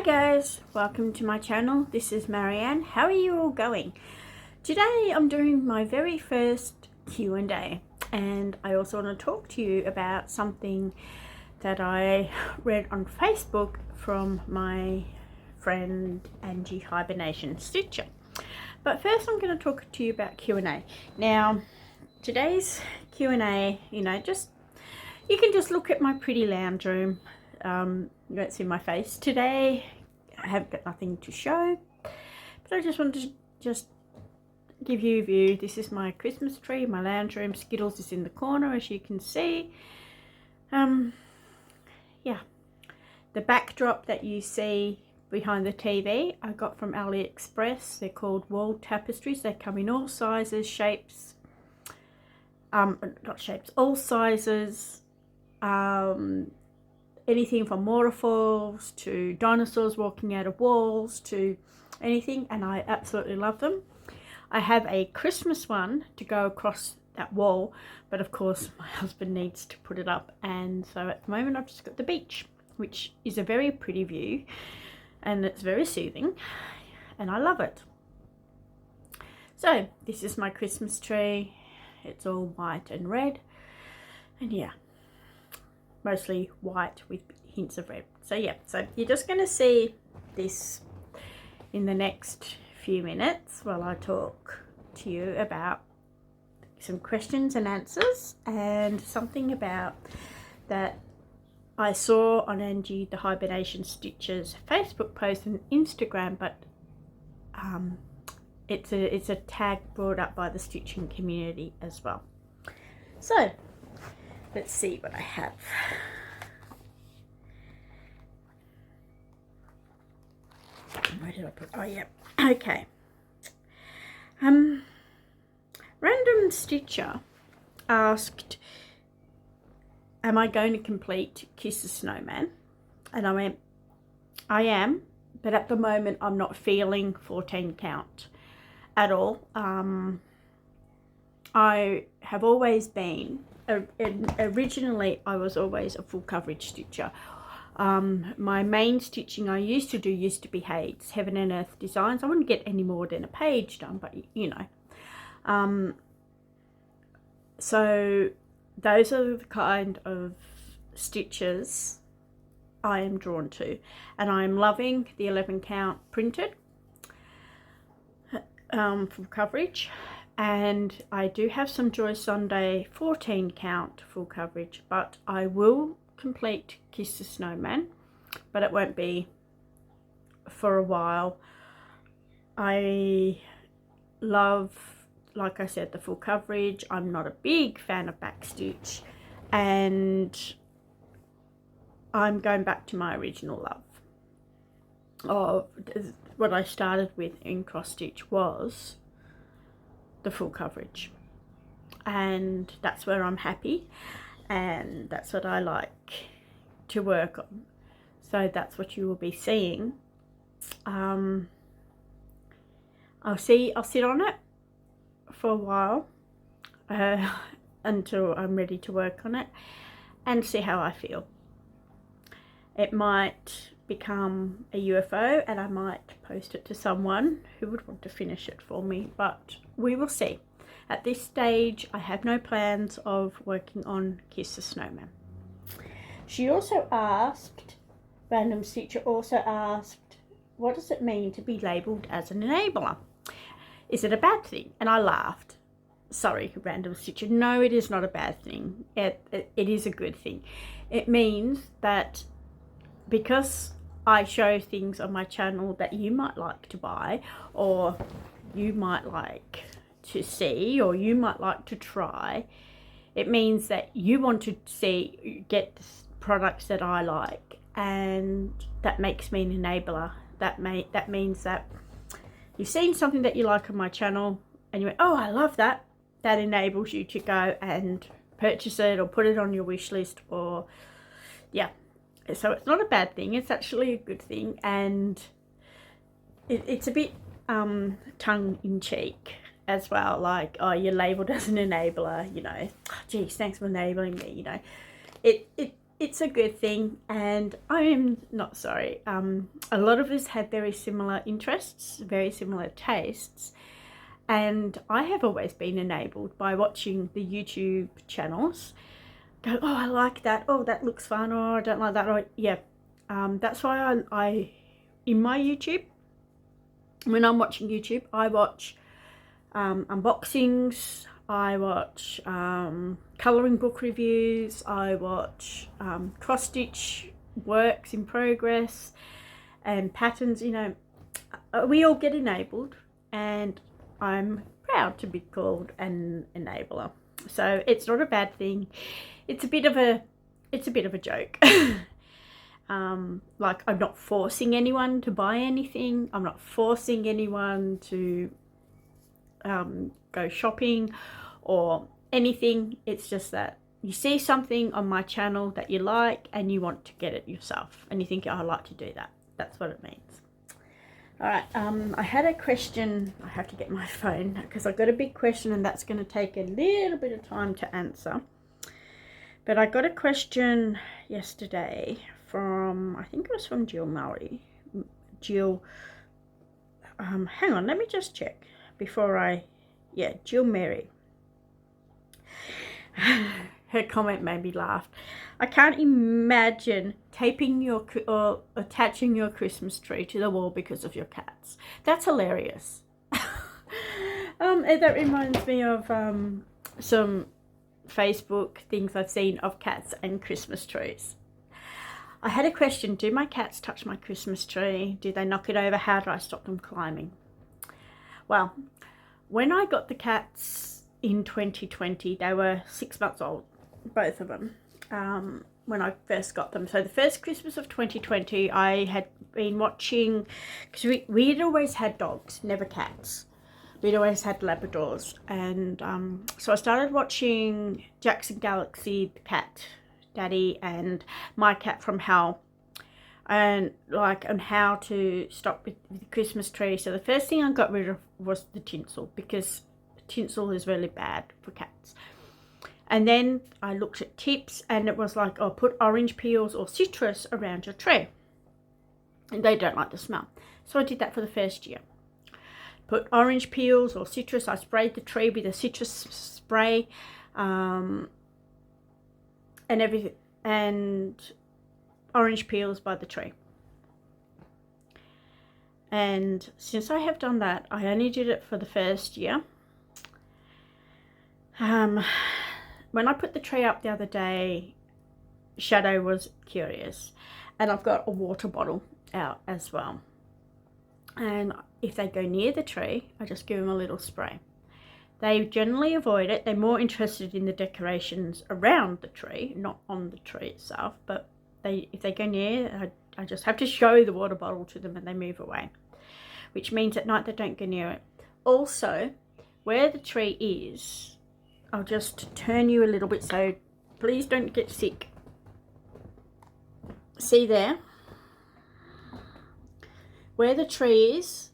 guys, welcome to my channel. This is Marianne. How are you all going? Today I'm doing my very first Q&A, and I also want to talk to you about something that I read on Facebook from my friend Angie Hibernation Stitcher. But first I'm going to talk to you about Q&A. Now today's Q&A, you can just look at my pretty lounge room. You won't see my face today. I haven't got nothing to show, but I just wanted to give you a view. This is my Christmas tree, my lounge room. Skittles is in the corner, as you can see. Yeah, the backdrop that you see behind the TV I got from AliExpress. They're called wall tapestries. They come in all sizes, shapes, not shapes, all sizes, anything from waterfalls to dinosaurs walking out of walls to anything, and I absolutely love them. I have a Christmas one to go across that wall, but of course my husband needs to put it up, and so at the moment I've just got the beach, which is a very pretty view and it's very soothing and I love it. So this is my Christmas tree. It's all white and red, and yeah, mostly white with hints of red. So yeah, so you're just going to see this in the next few minutes while I talk to you about some questions and answers, and something about that I saw on Angie the Hibernation Stitcher's Facebook post and Instagram, but it's a tag brought up by the stitching community as well. So let's see what I have. Where did I put? Oh yeah. Okay. Random Stitcher asked, am I going to complete Kiss the Snowman? And I went, I am, but at the moment I'm not feeling 14 count at all. I have always been, originally I was always a full coverage stitcher. My main stitching I used to be Hayes, Heaven and Earth Designs. I wouldn't get any more than a page done, but you know. So those are the kind of stitches I am drawn to, and I'm loving the 11 count printed full coverage. And I do have some Joy Sunday 14 count full coverage, but I will complete Kiss the Snowman, but it won't be for a while. I love, like I said, the full coverage. I'm not a big fan of backstitch, and I'm going back to my original love of what I started with in cross stitch was the full coverage, and that's where I'm happy, and that's what I like to work on. So that's what you will be seeing. I'll sit on it for a while until I'm ready to work on it and see how I feel. It might become a UFO and I might post it to someone who would want to finish it for me, but we will see. At this stage I have no plans of working on Kiss the Snowman. She also asked, Random Stitcher also asked, what does it mean to be labelled as an enabler? Is it a bad thing? And I laughed. Sorry, Random Stitcher, no, it is not a bad thing. It is a good thing. It means that because I show things on my channel that you might like to buy, or you might like to see, or you might like to try, it means that you want to get products that I like, and that makes me an enabler. That means that you've seen something that you like on my channel and you went, oh, I love that. That enables you to go and purchase it or put it on your wish list, or yeah. So it's not a bad thing, it's actually a good thing, and it's a bit tongue-in-cheek as well, like, oh, you're labelled as an enabler, you know, oh, geez, thanks for enabling me, you know. it's a good thing, and I am not sorry. A lot of us have very similar interests, very similar tastes, and I have always been enabled by watching the YouTube channels. Go, oh, I like that. Oh, that looks fun. Or I don't like that. Or yeah, that's why I in my YouTube, when I'm watching YouTube, I watch unboxings. I watch colouring book reviews. I watch cross-stitch works in progress and patterns. You know, we all get enabled, and I'm proud to be called an enabler. So it's not a bad thing. It's a bit of a joke. Like, I'm not forcing anyone to buy anything. I'm not forcing anyone to go shopping or anything. It's just that you see something on my channel that you like and you want to get it yourself, and you think, oh, I'd like to do that. That's what it means. All right, I had a question. I have to get my phone because I've got a big question, and that's going to take a little bit of time to answer. But I got a question yesterday from, I think it was from Jill Murray. Jill, hang on, let me just check before Jill Mary. Her comment made me laugh. I can't imagine taping your or attaching your Christmas tree to the wall because of your cats. That's hilarious. That reminds me of some Facebook things I've seen of cats and Christmas trees. I had a question: do my cats touch my Christmas tree? Do they knock it over? How do I stop them climbing? Well, when I got the cats in 2020, they were 6 months old, both of them, when I first got them. So the first Christmas of 2020, I had been watching, because we had always had dogs, never cats. We'd always had Labradors, and so I started watching Jackson Galaxy, the cat daddy, and My Cat from Hell, and on how to stop with the Christmas tree. So the first thing I got rid of was the tinsel, because tinsel is really bad for cats. And then I looked at tips, and it was like, oh, put orange peels or citrus around your tree, and they don't like the smell. So I did that for the first year. Put orange peels or citrus. I sprayed the tree with a citrus spray, and everything, and orange peels by the tree. And since I have done that, I only did it for the first year. When I put the tree up the other day, Shadow was curious, and I've got a water bottle out as well. And if they go near the tree, I just give them a little spray. They generally avoid it. They're more interested in the decorations around the tree, not on the tree itself. But if they go near, I just have to show the water bottle to them, and they move away, which means at night they don't go near it. Also, where the tree is, I'll just turn you a little bit so please don't get sick. See there? Where the tree is,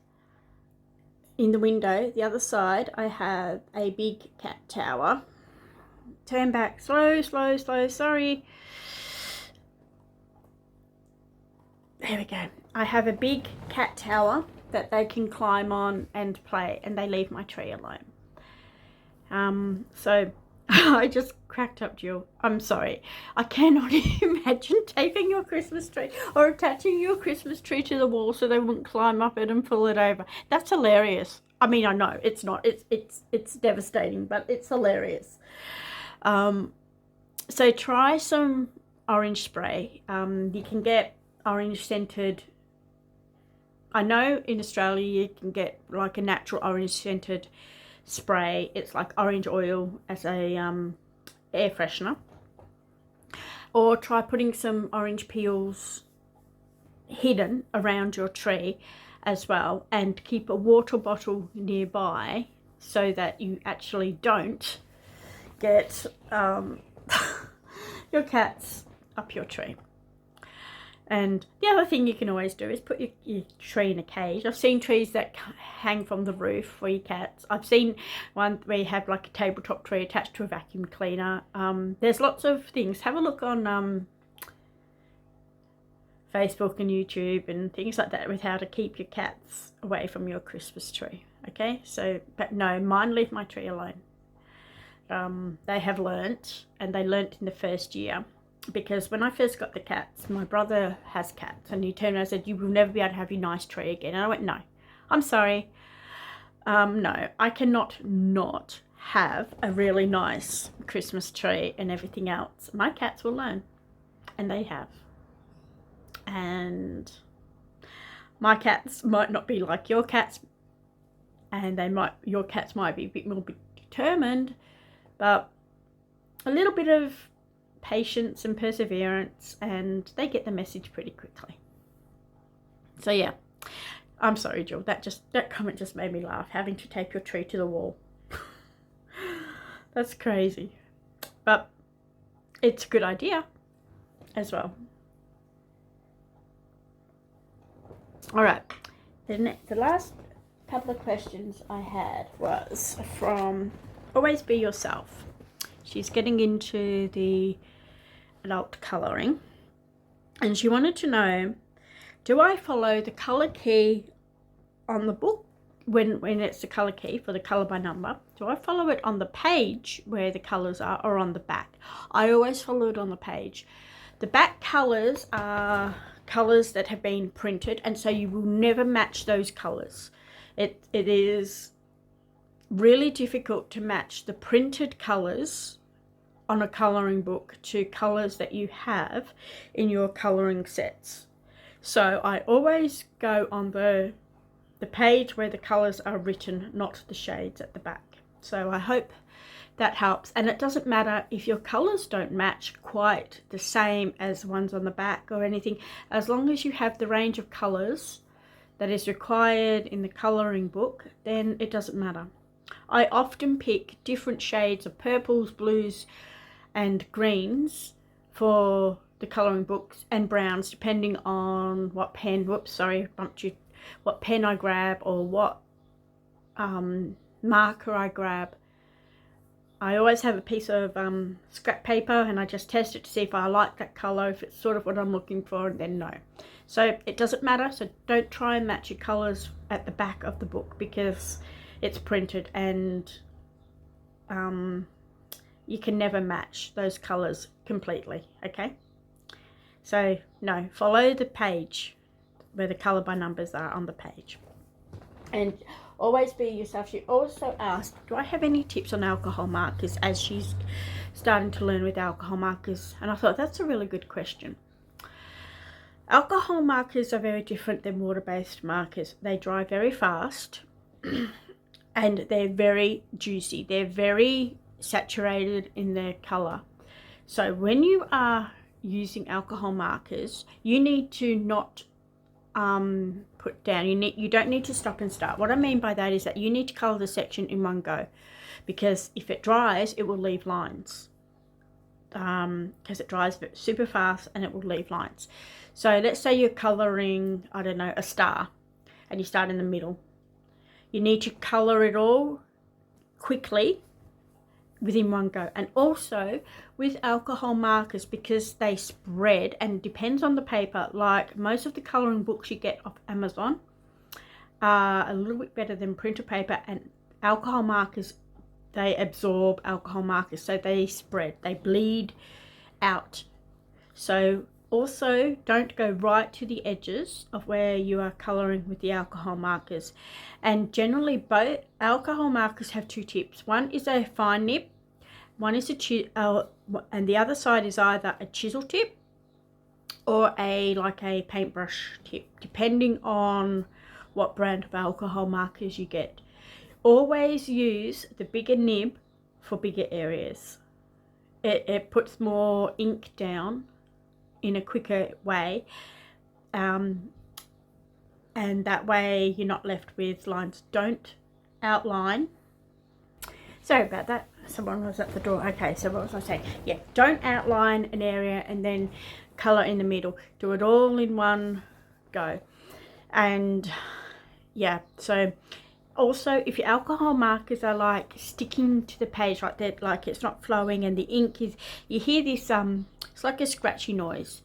in the window, the other side, I have a big cat tower. Turn back, slow, slow, slow, sorry. There we go. I have a big cat tower that they can climb on and play, and they leave my tree alone. So I just cracked up, Jill. I'm sorry. I cannot imagine taping your Christmas tree or attaching your Christmas tree to the wall so they wouldn't climb up it and pull it over. That's hilarious. I mean, I know it's not. It's devastating, but it's hilarious. So try some orange spray. You can get orange scented. I know in Australia you can get like a natural orange scented spray. It's like orange oil as a air freshener, or try putting some orange peels hidden around your tree as well, and keep a water bottle nearby so that you actually don't get your cats up your tree. And the other thing you can always do is put your tree in a cage. I've seen trees that hang from the roof for your cats. I've seen one where you have like a tabletop tree attached to a vacuum cleaner. There's lots of things. Have a look on Facebook and YouTube and things like that with how to keep your cats away from your Christmas tree. Okay, so, but no, mine leave my tree alone. They have learnt, and they learnt in the first year, because when I first got the cats, my brother has cats, and he turned around and said, you will never be able to have your nice tree again. And I went, no, I'm sorry. No, I cannot not have a really nice Christmas tree and everything else. My cats will learn, and they have. And my cats might not be like your cats, and your cats might be a bit more determined, but a little bit of patience and perseverance, and they get the message pretty quickly. So yeah, I'm sorry, Jill, that comment just made me laugh, having to tape your tree to the wall. That's crazy, but it's a good idea as well. All right, the last couple of questions I had was from Always Be Yourself. She's getting into the adult colouring, and she wanted to know, do I follow the colour key on the book when it's the colour key for the colour by number? Do I follow it on the page where the colours are, or on the back? I always follow it on the page. The back colours are colours that have been printed, and so you will never match those colours. It is really difficult to match the printed colours on a colouring book to colours that you have in your colouring sets. So I always go on the page where the colours are written, not the shades at the back. So I hope that helps. And it doesn't matter if your colours don't match quite the same as ones on the back or anything, as long as you have the range of colours that is required in the colouring book, then it doesn't matter. I often pick different shades of purples, blues and greens for the colouring books, and browns, depending on what pen, what pen I grab, or what marker I grab. I always have a piece of scrap paper, and I just test it to see if I like that colour, if it's sort of what I'm looking for, and then no. So it doesn't matter, so don't try and match your colours at the back of the book, because it's printed, and you can never match those colours completely, okay? So no, follow the page where the colour by numbers are on the page. And always be yourself. She also asked, do I have any tips on alcohol markers, as she's starting to learn with alcohol markers? And I thought that's a really good question. Alcohol markers are very different than water-based markers. They dry very fast and they're very juicy. They're very saturated in their colour. So when you are using alcohol markers, you need to not put down, you don't need to stop and start. What I mean by that is that you need to colour the section in one go, because if it dries, it will leave lines, because it dries super fast and it will leave lines. So let's say you're colouring, I don't know, a star, and you start in the middle. You need to colour it all quickly within one go. And also with alcohol markers, because they spread, and depends on the paper, like most of the colouring books you get off Amazon are a little bit better than printer paper, and alcohol markers, they absorb alcohol markers, so they spread, they bleed out. So also don't go right to the edges of where you are colouring with the alcohol markers. And generally both alcohol markers have two tips. One is a fine nib, one is and the other side is either a chisel tip or like a paintbrush tip, depending on what brand of alcohol markers you get. Always use the bigger nib for bigger areas. It puts more ink down in a quicker way, and that way you're not left with lines. Don't outline. Sorry about that, someone was at the door. Okay, so what was I saying? Yeah, don't outline an area and then colour in the middle. Do it all in one go. And yeah, so also if your alcohol markers are like sticking to the page like that, like it's not flowing and the ink is, you hear this it's like a scratchy noise.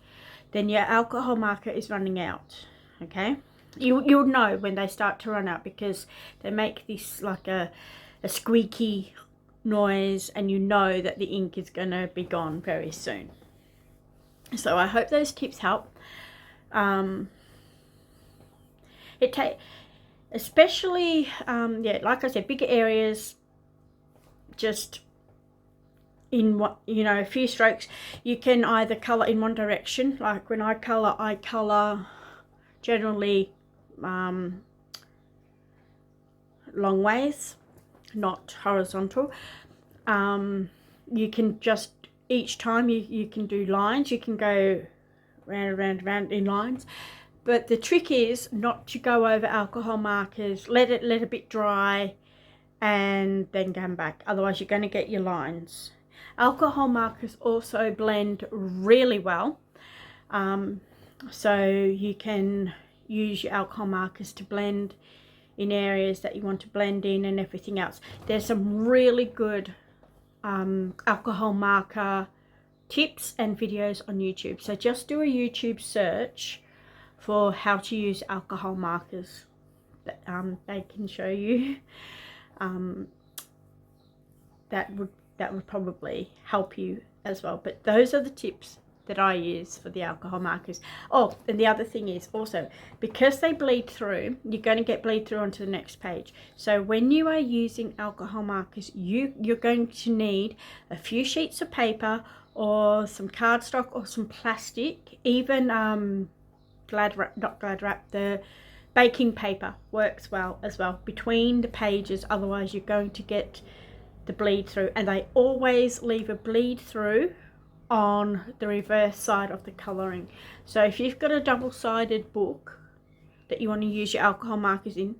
then your alcohol marker is running out. Okay, you'll know when they start to run out, because they make this like a squeaky noise, and you know that the ink is going to be gone very soon. So I hope those tips help. Especially yeah, like I said, bigger areas, just in what, you know, a few strokes. You can either color in one direction, like when I color generally long ways, not horizontal. You can just, each time you can do lines, you can go round in lines, but the trick is not to go over alcohol markers. Let it a bit dry and then come back, otherwise you're going to get your lines. Alcohol markers also blend really well, so you can use your alcohol markers to blend in areas that you want to blend in and everything else. There's some really good alcohol marker tips and videos on YouTube, so just do a YouTube search for how to use alcohol markers. They can show you. That would probably help you as well. But those are the tips that I use for the alcohol markers. Oh, and the other thing is also, because they bleed through, you're going to get bleed through onto the next page. So when you are using alcohol markers, you're going to need a few sheets of paper or some cardstock or some plastic, even not glad wrap, the baking paper works well as well between the pages, otherwise you're going to get the bleed through. And they always leave a bleed through on the reverse side of the colouring. So if you've got a double-sided book that you want to use your alcohol markers in,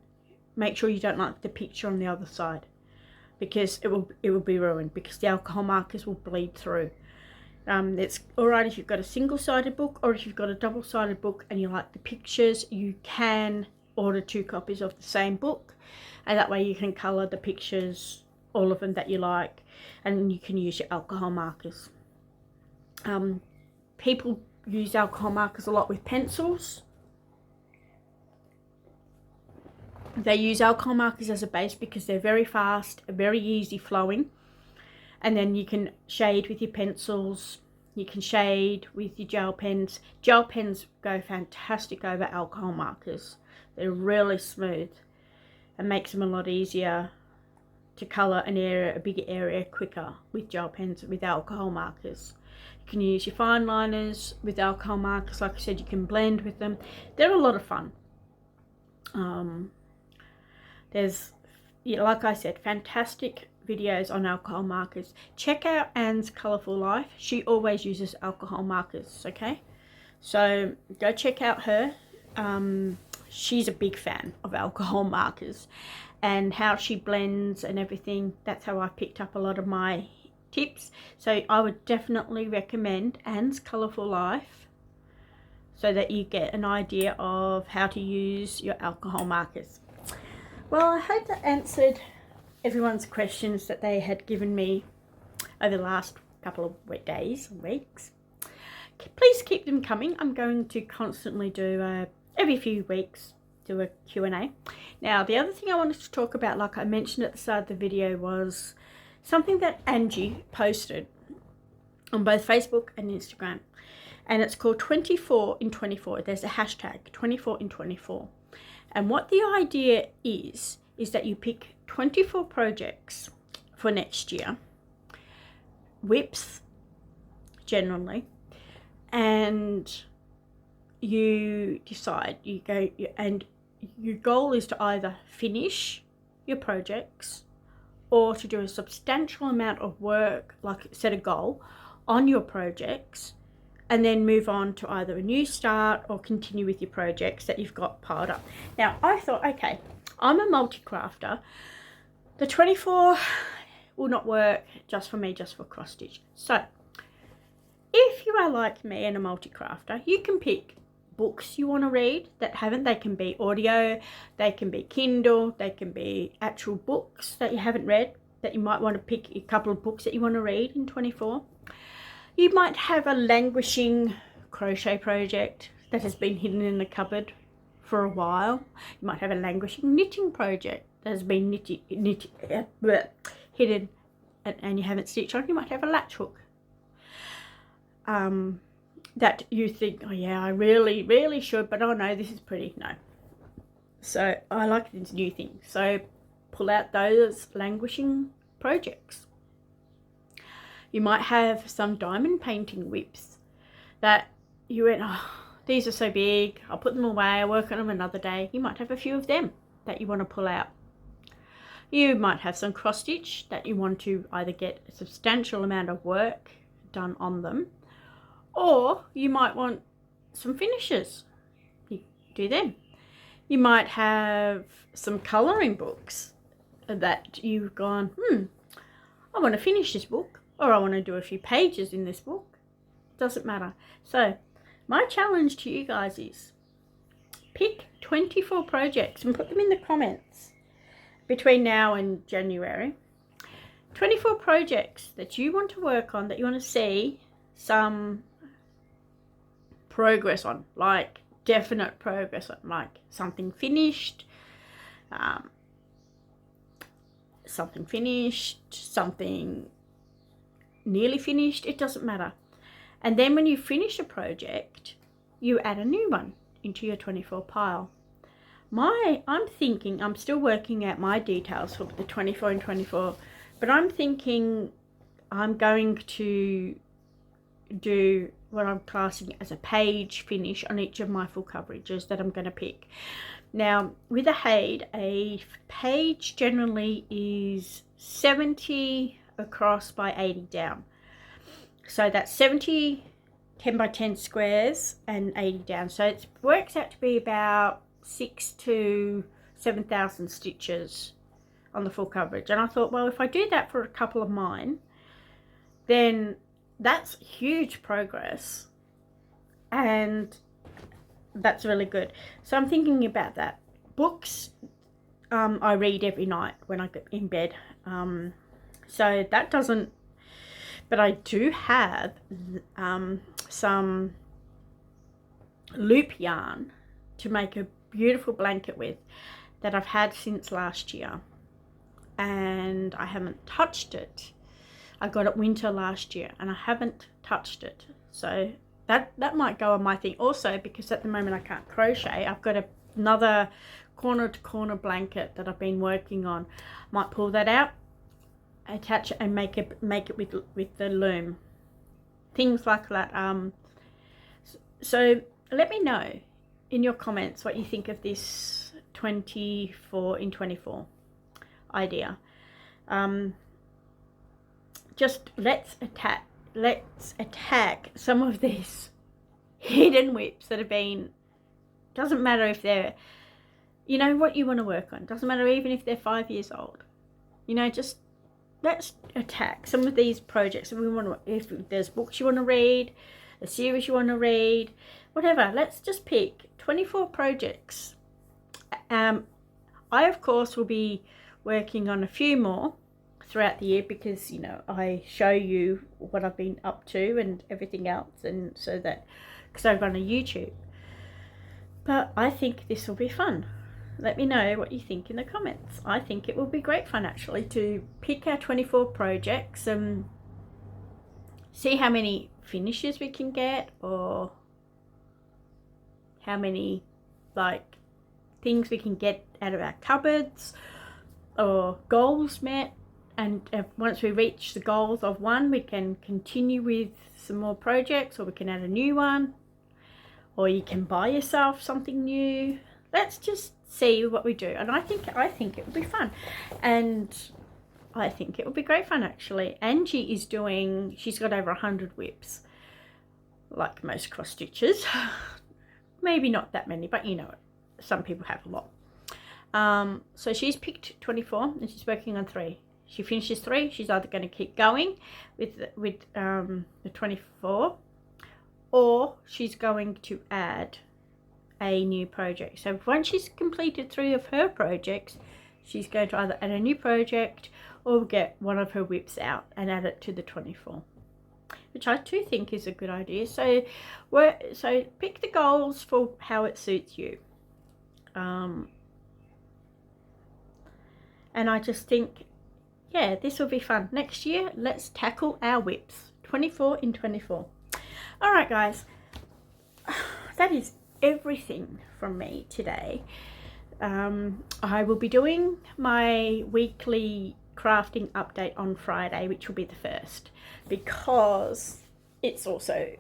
make sure you don't like the picture on the other side, because it will be ruined, because the alcohol markers will bleed through. It's alright if you've got a single-sided book, or if you've got a double-sided book and you like the pictures, you can order 2 copies of the same book, and that way you can colour the pictures, all of them that you like, and you can use your alcohol markers. People use alcohol markers a lot with pencils. They use alcohol markers as a base because they're very fast, very easy flowing. And then you can shade with your pencils, you can shade with your gel pens. Gel pens go fantastic over alcohol markers. They're really smooth and makes them a lot easier to colour an area, a bigger area, quicker with gel pens with alcohol markers. You can use your fine liners with alcohol markers. Like I said, you can blend with them. They're a lot of fun. There's, like I said, fantastic videos on alcohol markers. Check out Anne's Colourful Life. She always uses alcohol markers, okay? So go check out her. She's a big fan of alcohol markers and how she blends and everything. That's how I picked up a lot of my tips. So I would definitely recommend Anne's Colourful Life, so that you get an idea of how to use your alcohol markers. Well, I hope that answered everyone's questions that they had given me over the last couple of days and weeks. Please keep them coming. I'm going to constantly do every few weeks do a Q&A. Now, the other thing I wanted to talk about, like I mentioned at the start of the video, was something that Angie posted on both Facebook and Instagram, and it's called 24 in 24. There's a hashtag 24 in 24, and what the idea is that you pick 24 projects for next year, WIPs generally, and you decide, and your goal is to either finish your projects or to do a substantial amount of work, like set a goal on your projects, and then move on to either a new start or continue with your projects that you've got piled up. Now, I thought, okay, I'm a multi-crafter. The 24 will not work just for me, just for cross stitch. So if you are like me and a multi-crafter, you can pick books you want to read that haven't. They can be audio, they can be Kindle, they can be actual books that you haven't read, that you might want to pick a couple of books that you want to read in 24. You might have a languishing crochet project that has been hidden in the cupboard for a while. You might have a languishing knitting project that has been hidden and you haven't stitched on. You might have a latch hook that you think, oh yeah, I really should, but oh no, this is pretty. No. So I like these new things. So pull out those languishing projects. You might have some diamond painting whips that you went, oh, these are so big, I'll put them away, I'll work on them another day. You might have a few of them that you want to pull out. You might have some cross stitch that you want to either get a substantial amount of work done on them, or you might want some finishes. You do them. You might have some colouring books that you've gone, I want to finish this book, or I want to do a few pages in this book. Doesn't matter. So my challenge to you guys is pick 24 projects and put them in the comments between now and January. 24 projects that you want to work on, that you want to see some progress on, like definite progress on, like something finished, something nearly finished. It doesn't matter. And then when you finish a project, you add a new one into your 24 pile. I'm thinking, I'm still working out my details for the 24 and 24, but I'm thinking I'm going to do what I'm classing as a page finish on each of my full coverages that I'm going to pick. Now, with a page generally is 70 across by 80 down. So that's 70 10 by 10 squares and 80 down. So it works out to be about 6,000 to 7,000 stitches on the full coverage. And I thought, well, if I do that for a couple of mine, then that's huge progress, and that's really good. So I'm thinking about that. Books, I read every night when I get in bed, so that doesn't, but I do have some loop yarn to make a beautiful blanket with that I've had since last year, and I haven't touched it. I got it winter last year and I haven't touched it, so that might go on my thing also, because at the moment I can't crochet. I've got another corner to corner blanket that I've been working on. Might pull that out, attach it, and make it with the loom, things like that. So let me know in your comments what you think of this 24 in 24 idea. Just let's attack some of these hidden whips that have been, doesn't matter if they're, you know what you want to work on, doesn't matter even if they're 5 years old, you know, just let's attack some of these projects. And we want to, if there's books you want to read, a series you want to read, whatever, let's just pick 24 projects. I of course will be working on a few more throughout the year, because you know I show you what I've been up to and everything else, and so that, because I run a YouTube. But I think this will be fun. Let me know what you think in the comments. I think it will be great fun actually to pick our 24 projects and see how many finishes we can get, or how many like things we can get out of our cupboards, or goals met. And once we reach the goals of one, we can continue with some more projects, or we can add a new one, or you can buy yourself something new. Let's just see what we do. And I think it will be fun, and I think it will be great fun actually. Angie is doing, she's got over 100 whips, like most cross stitches. Maybe not that many, but you know, some people have a lot. So she's picked 24 and she's working on 3. She finishes 3, she's either going to keep going with the 24, or she's going to add a new project. So once she's completed 3 of her projects, she's going to either add a new project or get one of her whips out and add it to the 24. which I too think is a good idea. So pick the goals for how it suits you. And I just think, yeah, this will be fun. Next year, let's tackle our whips. 24 in 24. All right, guys. That is everything from me today. I will be doing my weekly crafting update on Friday, which will be the 1st, because it's also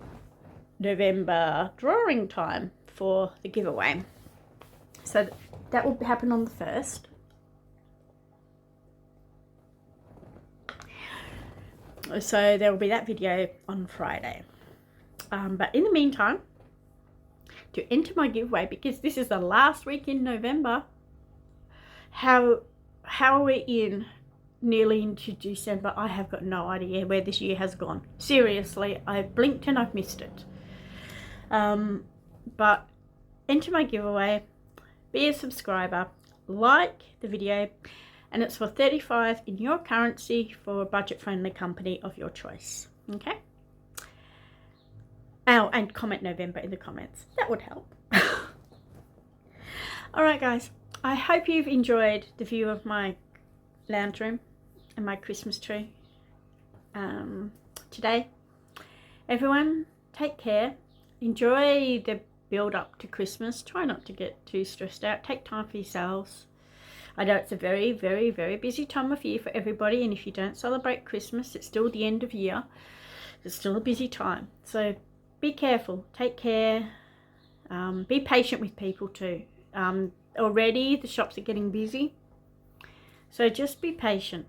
November drawing time for the giveaway. So that will happen on the 1st. So there will be that video on Friday. But in the meantime, to enter my giveaway, because this is the last week in November, how are we in nearly into December? I have got no idea where this year has gone. Seriously, I've blinked and I've missed it. But enter my giveaway, be a subscriber, like the video, and it's for 35 in your currency for a budget-friendly company of your choice. Okay? Oh, and comment November in the comments. That would help. Alright guys, I hope you've enjoyed the view of my lounge room and my Christmas tree today. Everyone, take care. Enjoy the build up to Christmas. Try not to get too stressed out. Take time for yourselves. I know it's a very, very, very busy time of year for everybody, and if you don't celebrate Christmas, it's still the end of year. It's still a busy time. So be careful, take care, be patient with people too. Already the shops are getting busy, so just be patient.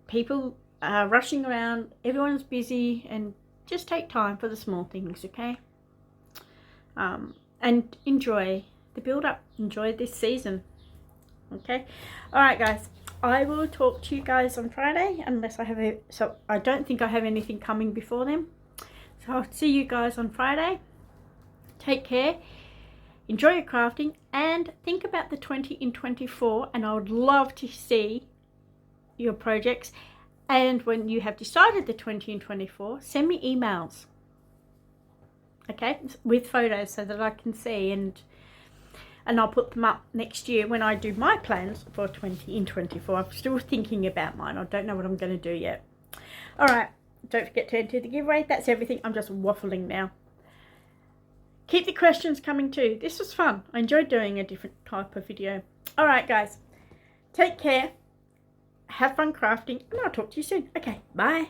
People are rushing around, everyone's busy, and just take time for the small things, okay? And enjoy the build up, enjoy this season, okay? Alright guys, I will talk to you guys on Friday, unless I have I don't think I have anything coming before then. So I'll see you guys on Friday. Take care, enjoy your crafting, and think about the 20 in 24, and I would love to see your projects. And when you have decided the 20 in 24, send me emails, okay, with photos so that I can see, and I'll put them up next year when I do my plans for 20 in 24. I'm still thinking about mine. I don't know what I'm going to do yet. Alright, don't forget to enter the giveaway. That's everything. I'm just waffling now. Keep the questions coming too. This was fun. I enjoyed doing a different type of video. Alright guys, take care. Have fun crafting, and I'll talk to you soon. Okay, bye.